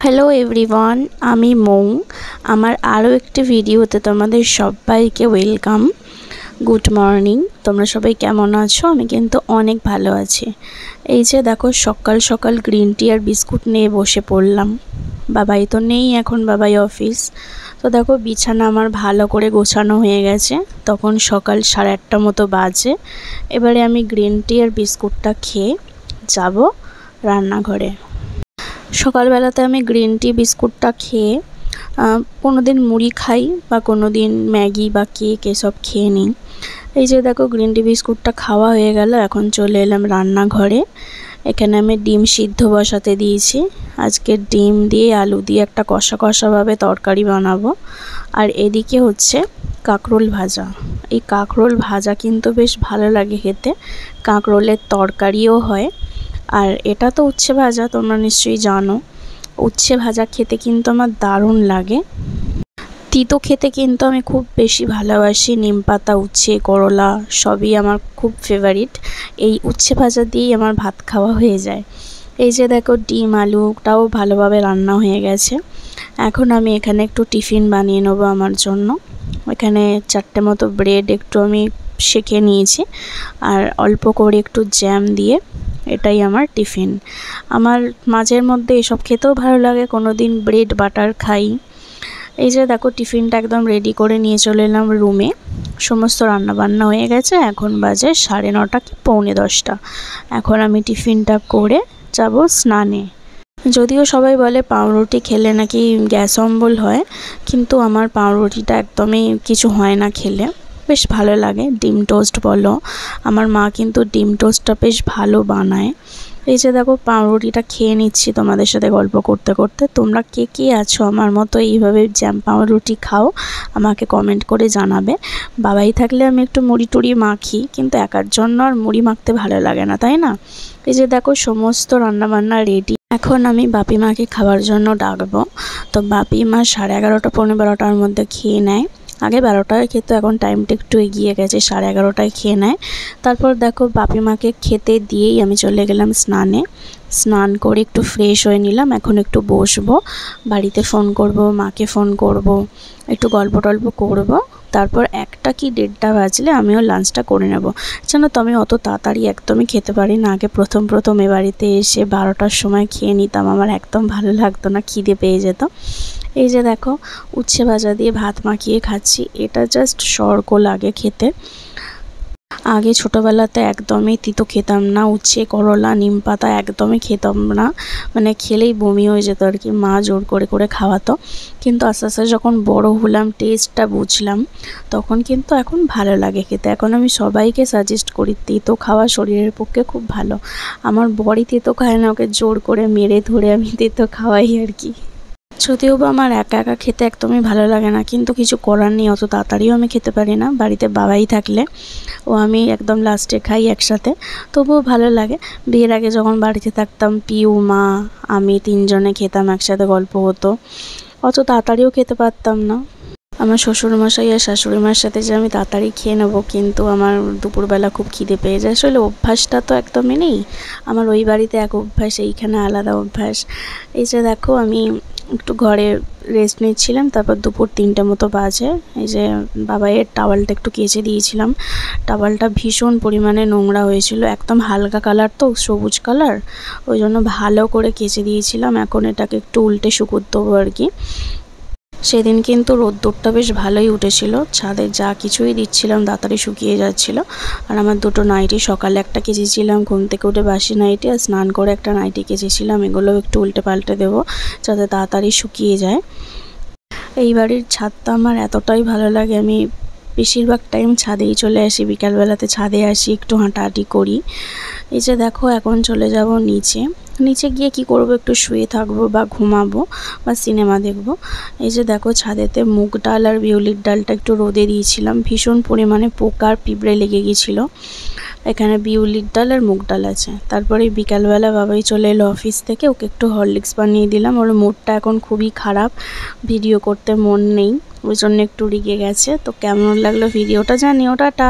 Hello everyone आमी मौ आमार आरो एकटी भिडियोते तोमादेर सबाइके वेलकाम। Good morning. तोमरा सबाई केमन आछो? आमी किन्तु अनेक भालो आछि। এই যে দেখো সকাল সকাল গ্রিন টি আর বিস্কুট নিয়ে বসে পড়লাম। বাবাই তো নেই এখন, বাবাই অফিস। তো দেখো বিছানা আমার ভালো করে গোছানো হয়ে গেছে। তখন সকাল 8:30 মতো বাজে। এবারে আমি গ্রিন টি আর বিস্কুটটা খেয়ে যাব রান্নাঘরে। সকালবেলাতে আমি গ্রিন টি বিস্কুটটা খেয়ে কোনো দিন মুড়ি খাই বা কোনো দিন ম্যাগি বা কেক এসব খেয়ে নিই। এই যে দেখো গ্রিন টি বিস্কুটটা খাওয়া হয়ে গেল, এখন চলে এলাম রান্নাঘরে। এখানে আমি ডিম সিদ্ধ বসাতে দিয়েছি। আজকে ডিম দিয়ে আলু দিয়ে একটা কষা কষাভাবে তরকারি বানাবো। আর এদিকে হচ্ছে কাঁকরোল ভাজা। এই কাঁকরোল ভাজা কিন্তু বেশ ভালো লাগে খেতে, কাঁকরোলের তরকারিও হয়। আর এটা তো উচ্ছে ভাজা, তোমরা নিশ্চয়ই জানো। উচ্ছে ভাজা খেতে কিন্তু আমার দারুণ লাগে। তিতো খেতে কিন্তু আমি খুব বেশি ভালোবাসি। নিম পাতা, উচ্ছে, করলা সবই আমার খুব ফেভারিট। এই উচ্ছে ভাজা দিয়েই আমার ভাত খাওয়া হয়ে যায়। এই যে দেখো ডিম আলুটাও ভালোভাবে রান্না হয়ে গেছে। এখন আমি এখানে একটু টিফিন বানিয়ে নেবো আমার জন্য। এখানে 4টে মতো ব্রেড একটু আমি সেঁকে নিয়েছি আর অল্প করে একটু জ্যাম দিয়ে, এটাই আমার টিফিন। আমার মাঝের মধ্যে এসব খেতেও ভালো লাগে, কোনো দিন ব্রেড বাটার খাই। এই যে দেখো টিফিনটা একদম রেডি করে নিয়ে চলে এলাম রুমে। সমস্ত রান্নাবান্না হয়ে গেছে, এখন বাজে 9:30 কি 9:45। এখন আমি টিফিনটা করে যাব স্নানে। যদিও সবাই বলে পাউরুটি খেলে নাকি গ্যাস অম্বল হয়, কিন্তু আমার পাউরুটিটা একদমই কিছু হয় না খেলে, বেশ ভালো লাগে। ডিম টোস্ট বলো, আমার মা কিন্তু ডিম টোস্টটা বেশ ভালো বানায়। এই যে দেখো পাউরুটিটা খেয়ে নিচ্ছি তোমাদের সাথে গল্প করতে করতে। তোমরা কে কে আছো আমার মতো এইভাবে জ্যাম পাউরুটি খাও, আমাকে কমেন্ট করে জানাবে। বাবাই থাকলে আমি একটু মুড়ি টুড়ি মাখি, কিন্তু একার জন্য আর মুড়ি মাখতে ভালো লাগে না, তাই না? এই যে দেখো সমস্ত রান্নাবান্না রেডি। এখন আমি বাপি মাকে খাবার জন্য ডাকবো। তো বাপি মা 11:30 12টার মধ্যে খেয়ে নেয়। আগে 12টায় খেতো, এখন টাইমটা একটু এগিয়ে গেছে, 11:30টায় খেয়ে নেয়। তারপর দেখো বাপি মাকে খেতে দিয়েই আমি চলে গেলাম স্নানে। স্নান করে একটু ফ্রেশ হয়ে নিলাম। এখন একটু বসবো, বাড়িতে ফোন করব, মাকে ফোন করব, একটু গল্প টল্প করব। তারপর 1টা কি 1:30 বাজলে আমিও লাঞ্চটা করে নেব। জানো তো আমি অত তাড়াতাড়ি একদমই খেতে পারি না। আগে প্রথম এ বাড়িতে এসে 12টার সময় খেয়ে নিতাম, আমার একদম ভালো লাগতো না, খিদে পেয়ে যেত। এই যে দেখো উচ্ছে ভাজা দিয়ে ভাত মাখিয়ে খাচ্ছি, এটা জাস্ট স্বর্গ লাগে খেতে। আগে ছোটোবেলাতে একদমই তিতো খেতাম না, উচ্ছে করলা নিম পাতা একদমই খেতাম না, মানে খেলেই বমি হয়ে যেত আর কি, মা জোর করে করে খাওয়াতো। কিন্তু আস্তে আস্তে যখন বড় হলাম, টেস্টটা বুঝলাম, তখন কিন্তু এখন ভালো লাগে খেতে। এখন আমি সবাইকে সাজেস্ট করি, তিতো খাওয়া শরীরের পক্ষে খুব ভালো। আমার বরই তিতো খায় না, ওকে জোর করে মেরে ধরে আমি তিতো খাওয়াই আর কি। যদিও বা আমার একা একা খেতে একদমই ভালো লাগে না, কিন্তু কিছু করার নেই, অত তাড়াতাড়িও আমি খেতে পারি না। বাড়িতে বাবাই থাকলে ও আমি একদম লাস্টে খাই একসাথে, তবুও ভালো লাগে। বিয়ের আগে যখন বাড়িতে থাকতাম, পিউ মা আমি 3জনে খেতাম একসাথে, গল্প হতো, অত তাড়াতাড়িও খেতে পারতাম না। আমার শ্বশুরমশাই আর শাশুড়ি মার সাথে যে আমি তাড়াতাড়ি খেয়ে নেবো, কিন্তু আমার দুপুরবেলা খুব খিদে পেয়ে যায়। আসলে অভ্যাসটা তো একদমই নেই আমার, ওই বাড়িতে এক অভ্যাস, এইখানে আলাদা অভ্যাস। এই যে দেখো আমি একটু ঘরে রেস্ট নিচ্ছিলাম, তারপর দুপুর 3টে মতো বাজে। এই যে বাবাইয়ের টাওয়ালটা একটু কেচে দিয়েছিলাম। টাওয়ালটা ভীষণ পরিমাণে নোংরা হয়েছিল, একদম হালকা কালার তো, সবুজ কালার, ওই জন্য ভালো করে কেচে দিয়েছিলাম। এখন এটাকে একটু উল্টে শুকোতে দেবো আর কি। সেদিন কিন্তু রোদ্দুরটা বেশ ভালোই উঠেছিল, ছাদে যা কিছুই দিচ্ছিলাম তাড়াতাড়ি শুকিয়ে যাচ্ছিল। আর আমার 2টো নাইটি, সকালে একটা কেচেছিলাম ঘুম থেকে উঠে বাসি নাইটি, আর স্নান করে একটা নাইটি কেচেছিলাম, এগুলোও একটু উল্টে পাল্টে দেবো যাতে তাড়াতাড়ি শুকিয়ে যায়। এই বাড়ির ছাদটা আমার এতটাই ভালো লাগে, আমি বেশিরভাগ টাইম ছাদেই চলে আসি, বিকালবেলাতে ছাদে আসি, একটু হাঁটাহাঁটি করি। এই যে দেখো এখন চলে যাব নিচে গিয়ে কি করব, একটু শুয়ে থাকবো বা ঘুমাবো বা সিনেমা দেখব। এই যে দেখো ছাদেতে মুগ ডাল আর বিউলির ডালটা একটু রোদে দিয়েছিলাম, ভীষণ পরিমাণে পোকা আর পিঁপড়ে লেগে গিয়েছিলো। এখানে বিউলির ডাল আর মুগ ডাল আছে। তারপরে বিকালবেলা বাবাই চলে এলো অফিস থেকে, ওকে একটু হরলিক্স বানিয়ে দিলাম। ওর মুডটা এখন খুবই খারাপ, ভিডিও করতে মন নেই, ওই জন্য একটু রেগে গেছে। তো কেমন লাগলো ভিডিওটা জানিও, টাটা।